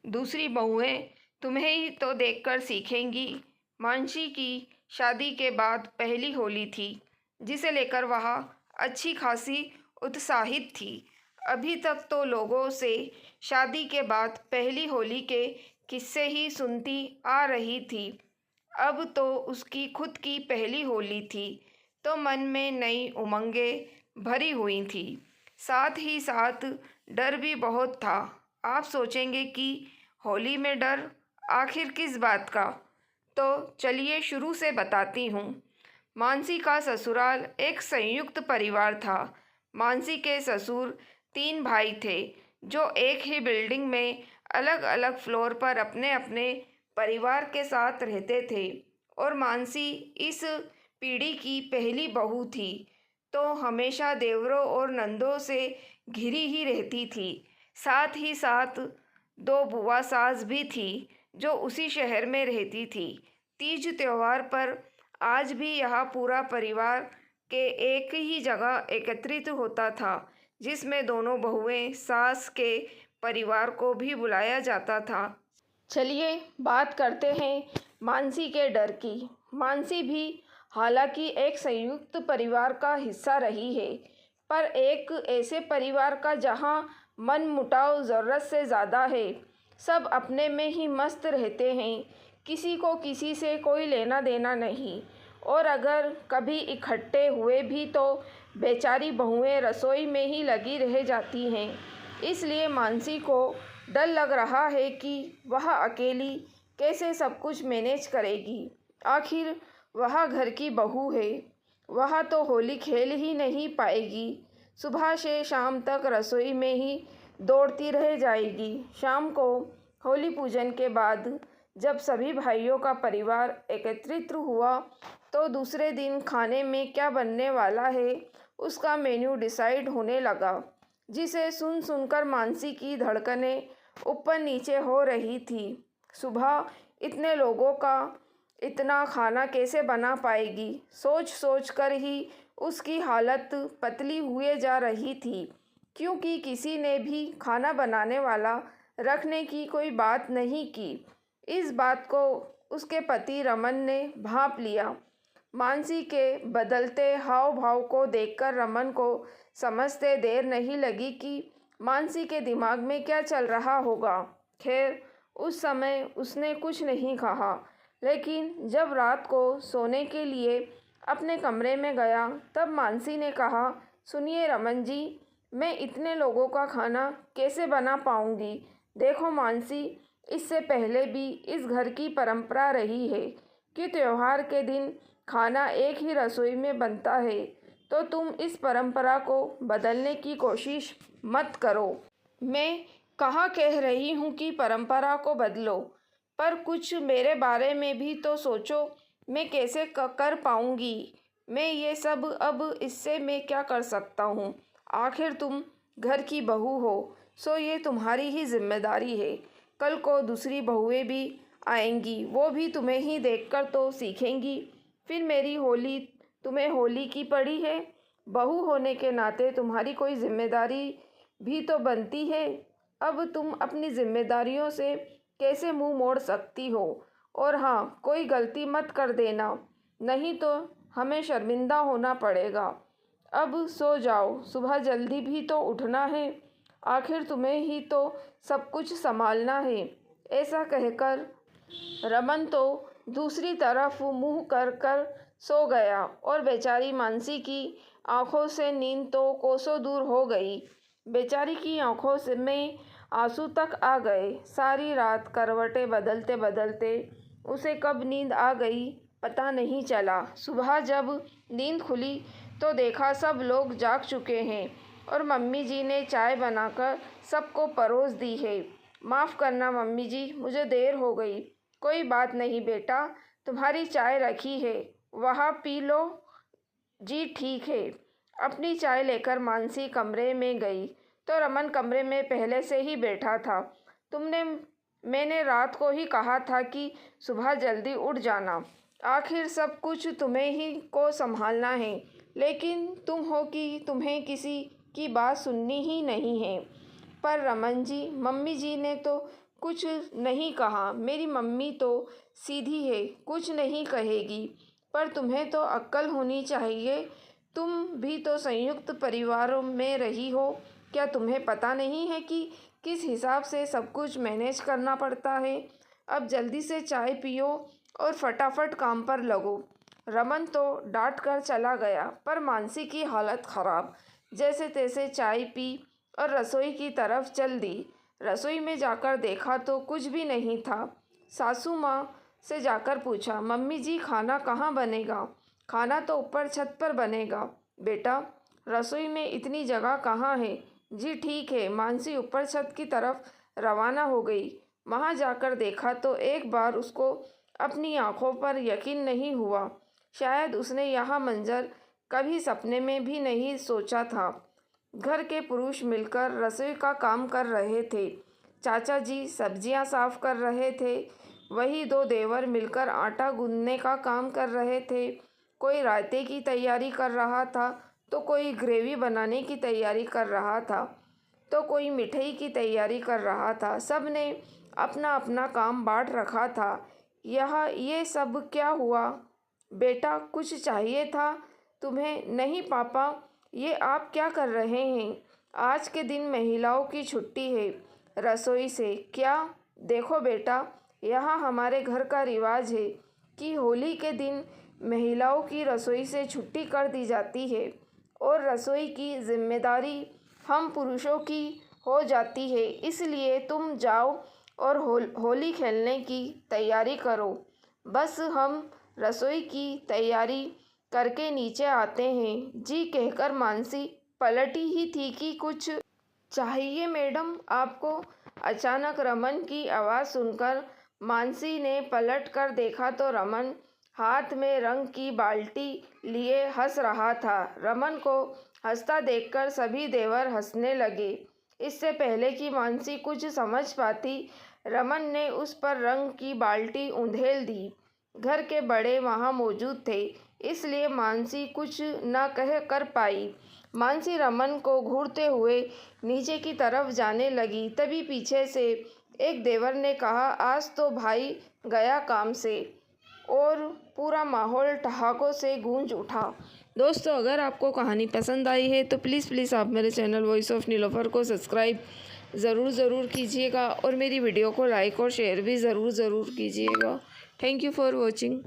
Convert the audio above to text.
दूसरी बहुएं तुम्हें ही तो देखकर सीखेंगी। मानसी की शादी के बाद पहली होली थी, जिसे लेकर वह अच्छी खासी उत्साहित थी। अभी तक तो लोगों से शादी के बाद पहली होली के किस्से ही सुनती आ रही थी। अब तो उसकी खुद की पहली होली थी, तो मन में नई उमंगें भरी हुई थी। साथ ही साथ डर भी बहुत था। आप सोचेंगे कि होली में डर, आखिर किस बात का? तो चलिए शुरू से बताती हूँ। मानसी का ससुराल एक संयुक्त परिवार था। मानसी के ससुर 3 भाई थे, जो एक ही बिल्डिंग में अलग अलग फ्लोर पर अपने अपने परिवार के साथ रहते थे। और मानसी इस पीढ़ी की पहली बहू थी, तो हमेशा देवरों और नंदों से घिरी ही रहती थी। साथ ही साथ 2 बुआ सास भी थी, जो उसी शहर में रहती थी। तीज त्योहार पर आज भी यह पूरा परिवार के एक ही जगह एकत्रित होता था, जिसमें दोनों बहुएं सास के परिवार को भी बुलाया जाता था। चलिए बात करते हैं मानसी के डर की। मानसी भी हालांकि एक संयुक्त परिवार का हिस्सा रही है, पर एक ऐसे परिवार का जहां मनमुटाव ज़रूरत से ज़्यादा है। सब अपने में ही मस्त रहते हैं, किसी को किसी से कोई लेना देना नहीं। और अगर कभी इकट्ठे हुए भी तो बेचारी बहुएं रसोई में ही लगी रह जाती हैं। इसलिए मानसी को डर लग रहा है कि वह अकेली कैसे सब कुछ मैनेज करेगी। आखिर वह घर की बहू है, वह तो होली खेल ही नहीं पाएगी। सुबह से शाम तक रसोई में ही दौड़ती रह जाएगी। शाम को होली पूजन के बाद जब सभी भाइयों का परिवार एकत्रित हुआ, तो दूसरे दिन खाने में क्या बनने वाला है उसका मेन्यू डिसाइड होने लगा, जिसे सुन सुनकर मानसी की धड़कनें ऊपर नीचे हो रही थी। सुबह इतने लोगों का इतना खाना कैसे बना पाएगी, सोच सोच कर ही उसकी हालत पतली हुए जा रही थी, क्योंकि किसी ने भी खाना बनाने वाला रखने की कोई बात नहीं की। इस बात को उसके पति रमन ने भांप लिया। मानसी के बदलते हाव भाव को देखकर रमन को समझते देर नहीं लगी कि मानसी के दिमाग में क्या चल रहा होगा। खैर, उस समय उसने कुछ नहीं कहा, लेकिन जब रात को सोने के लिए अपने कमरे में गया, तब मानसी ने कहा, सुनिए रमन जी, मैं इतने लोगों का खाना कैसे बना पाऊंगी। देखो मानसी, इससे पहले भी इस घर की परंपरा रही है कि त्योहार के दिन खाना एक ही रसोई में बनता है, तो तुम इस परंपरा को बदलने की कोशिश मत करो। मैं कहाँ कह रही हूँ कि परंपरा को बदलो, पर कुछ मेरे बारे में भी तो सोचो। मैं कैसे कर पाऊँगी मैं ये सब? अब इससे मैं क्या कर सकता हूँ? आखिर तुम घर की बहू हो, सो ये तुम्हारी ही जिम्मेदारी है। कल को दूसरी बहुएं भी आएंगी, वो भी तुम्हें ही देखकर तो सीखेंगी। फिर मेरी होली तुम्हें होली की पड़ी है। बहू होने के नाते तुम्हारी कोई जिम्मेदारी भी तो बनती है। अब तुम अपनी जिम्मेदारियों से कैसे मुंह मोड़ सकती हो? और हाँ, कोई गलती मत कर देना, नहीं तो हमें शर्मिंदा होना पड़ेगा। अब सो जाओ, सुबह जल्दी भी तो उठना है। आखिर तुम्हें ही तो सब कुछ संभालना है। ऐसा कहकर रमन तो दूसरी तरफ मुंह कर कर सो गया, और बेचारी मानसी की आंखों से नींद तो कोसों दूर हो गई। बेचारी की आंखों से में आंसू तक आ गए। सारी रात करवटें बदलते बदलते उसे कब नींद आ गई पता नहीं चला। सुबह जब नींद खुली तो देखा सब लोग जाग चुके हैं, और मम्मी जी ने चाय बनाकर सबको परोस दी है। माफ़ करना मम्मी जी, मुझे देर हो गई। कोई बात नहीं बेटा, तुम्हारी चाय रखी है, वहाँ पी लो जी। ठीक है। अपनी चाय लेकर मानसी कमरे में गई, तो रमन कमरे में पहले से ही बैठा था। मैंने रात को ही कहा था कि सुबह जल्दी उठ जाना। आखिर सब कुछ तुम्हें ही को संभालना है, लेकिन तुम हो कि तुम्हें किसी की बात सुननी ही नहीं है। पर रमन जी, मम्मी जी ने तो कुछ नहीं कहा। मेरी मम्मी तो सीधी है, कुछ नहीं कहेगी, पर तुम्हें तो अक्ल होनी चाहिए। तुम भी तो संयुक्त परिवारों में रही हो। क्या तुम्हें पता नहीं है कि किस हिसाब से सब कुछ मैनेज करना पड़ता है? अब जल्दी से चाय पियो और फटाफट काम पर लगो। रमन तो डांट कर चला गया, पर मानसी की हालत खराब। जैसे तैसे चाय पी और रसोई की तरफ चल दी। रसोई में जाकर देखा तो कुछ भी नहीं था। सासू माँ से जाकर पूछा, मम्मी जी खाना कहाँ बनेगा? खाना तो ऊपर छत पर बनेगा। बेटा, रसोई में इतनी जगह कहाँ है? जी ठीक है। मानसी ऊपर छत की तरफ रवाना हो गई। वहाँ जाकर देखा तो एक बार उसको अपनी आंखों पर यकीन नहीं हुआ। शायद उसने यह मंजर कभी सपने में भी नहीं सोचा था। घर के पुरुष मिलकर रसोई का काम कर रहे थे। चाचा जी सब्जियां साफ कर रहे थे। वही दो देवर मिलकर आटा गूंदने का काम कर रहे थे। कोई रायते की तैयारी कर रहा था, तो कोई ग्रेवी बनाने की तैयारी कर रहा था, तो कोई मिठाई की तैयारी कर रहा था। सब ने अपना अपना काम बांट रखा था। ये सब क्या हुआ? बेटा, कुछ चाहिए था तुम्हें? नहीं पापा, ये आप क्या कर रहे हैं? आज के दिन महिलाओं की छुट्टी है रसोई से। क्या? देखो बेटा, यहाँ हमारे घर का रिवाज है कि होली के दिन महिलाओं की रसोई से छुट्टी कर दी जाती है और रसोई की जिम्मेदारी हम पुरुषों की हो जाती है। इसलिए तुम जाओ और होली खेलने की तैयारी करो। बस हम रसोई की तैयारी करके नीचे आते हैं। जी कहकर मानसी पलटी ही थी कि कुछ चाहिए मैडम आपको? अचानक रमन की आवाज़ सुनकर मानसी ने पलट कर देखा तो रमन हाथ में रंग की बाल्टी लिए हंस रहा था। रमन को हंसता देखकर सभी देवर हंसने लगे। इससे पहले कि मानसी कुछ समझ पाती, रमन ने उस पर रंग की बाल्टी उंधेल दी। घर के बड़े वहाँ मौजूद थे, इसलिए मानसी कुछ न कह कर पाई। मानसी रमन को घूरते हुए नीचे की तरफ जाने लगी। तभी पीछे से एक देवर ने कहा, आज तो भाई गया काम से, और पूरा माहौल ठहाकों से गूंज उठा। दोस्तों, अगर आपको कहानी पसंद आई है तो प्लीज़ आप मेरे चैनल वॉइस ऑफ नीलोफर को सब्सक्राइब ज़रूर कीजिएगा और मेरी वीडियो को लाइक और शेयर भी ज़रूर कीजिएगा। Thank you for watching.